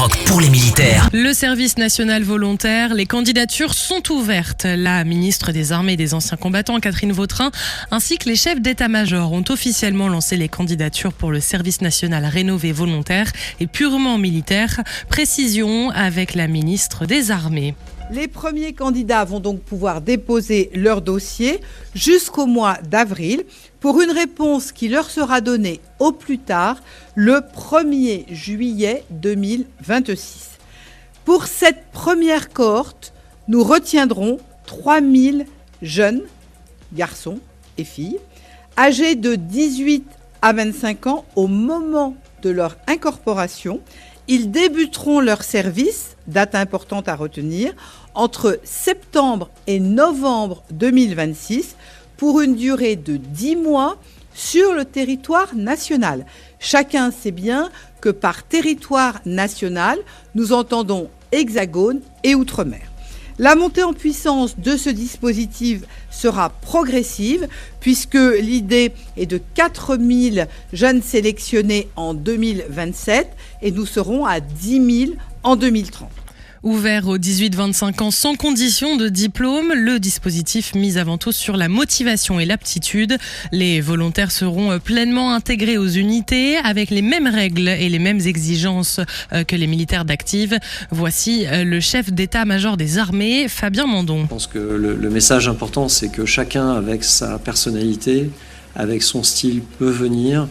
Skyrock pour les militaires. Le service national volontaire, les candidatures sont ouvertes. La ministre des Armées et des Anciens Combattants, Catherine Vautrin, ainsi que les chefs d'état-major ont officiellement lancé les candidatures pour le service national rénové volontaire et purement militaire. Précision avec la ministre des Armées. Les premiers candidats vont donc pouvoir déposer leur dossier jusqu'au mois d'avril pour une réponse qui leur sera donnée au plus tard le 1er juillet 2026. Pour cette première cohorte, nous retiendrons 3000 jeunes, garçons et filles, âgés de 18 à 25 ans au moment de leur incorporation. Ils débuteront leur service, date importante à retenir, entre septembre et novembre 2026 pour une durée de 10 mois sur le territoire national. Chacun sait bien que par territoire national, nous entendons Hexagone et Outre-mer. La montée en puissance de ce dispositif sera progressive puisque l'idée est de 4000 jeunes sélectionnés en 2027 et nous serons à 10 000 en 2030. Ouvert aux 18-25 ans sans condition de diplôme, le dispositif mise avant tout sur la motivation et l'aptitude. Les volontaires seront pleinement intégrés aux unités avec les mêmes règles et les mêmes exigences que les militaires d'active. Voici le chef d'état-major des armées, Fabien Mandon. Je pense que le message important, c'est que chacun avec sa personnalité, avec son style peut venir.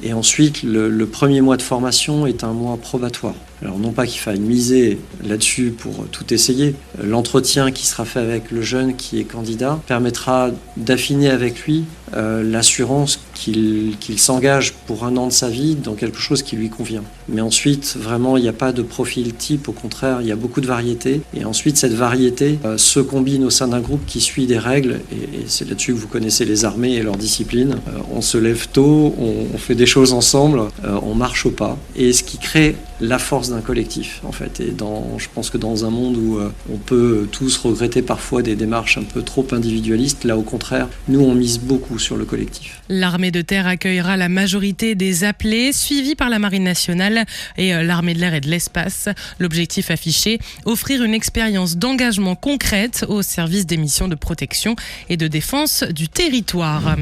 Et ensuite, le premier mois de formation est un mois probatoire. Alors non pas qu'il faille miser là-dessus pour tout essayer. L'entretien qui sera fait avec le jeune qui est candidat permettra d'affiner avec lui l'assurance qu'il s'engage pour un an de sa vie dans quelque chose qui lui convient. Mais ensuite, vraiment, il n'y a pas de profil type. Au contraire, il y a beaucoup de variétés. Et ensuite, cette variété se combine au sein d'un groupe qui suit des règles. Et c'est là-dessus que vous connaissez les armées et leur discipline. On se lève tôt, on fait des choses ensemble, on marche au pas. Et ce qui crée la force d'un collectif, en fait. Et je pense que dans un monde où on peut tous regretter parfois des démarches un peu trop individualistes, là, au contraire, nous, on mise beaucoup sur le collectif. L'armée de terre accueillera la majorité des appelés, suivie par la Marine nationale et l'armée de l'air et de l'espace. L'objectif affiché, offrir une expérience d'engagement concrète au service des missions de protection et de défense du territoire.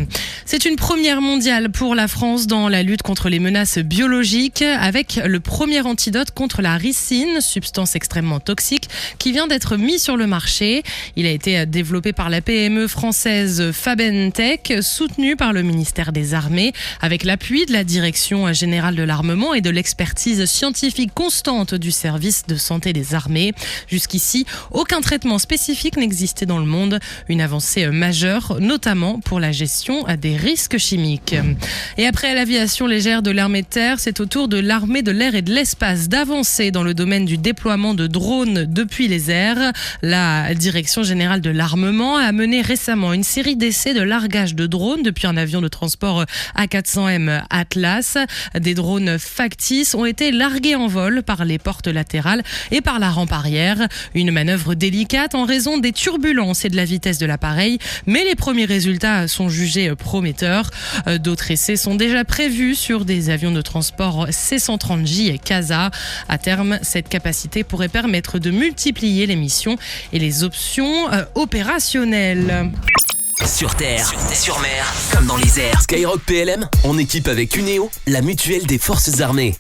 C'est une première mondiale pour la France dans la lutte contre les menaces biologiques, avec le premier antidote contre la ricine, substance extrêmement toxique, qui vient d'être mis sur le marché. Il a été développé par la PME française Fabentech, soutenu par le ministère des Armées, avec l'appui de la Direction générale de l'armement et de l'expertise scientifique constante du service de santé des armées. Jusqu'ici, aucun traitement spécifique n'existait dans le monde. Une avancée majeure, notamment pour la gestion des risques chimiques. Et après l'aviation légère de l'armée de terre, c'est au tour de l'armée de l'air et de l'espace d'avancer dans le domaine du déploiement de drones depuis les airs. La Direction générale de l'armement a mené récemment une série d'essais de largage de drones depuis un avion de transport A400M Atlas. Des drones factices ont été largués en vol par les portes latérales et par la rampe arrière. Une manœuvre délicate en raison des turbulences et de la vitesse de l'appareil, mais les premiers résultats sont jugés prometteurs. D'autres essais sont déjà prévus sur des avions de transport C-130J et CASA. À terme, cette capacité pourrait permettre de multiplier les missions et les options opérationnelles. Sur terre, sur mer, comme dans les airs. Skyrock PLM, en équipe avec Uneo, la mutuelle des forces armées.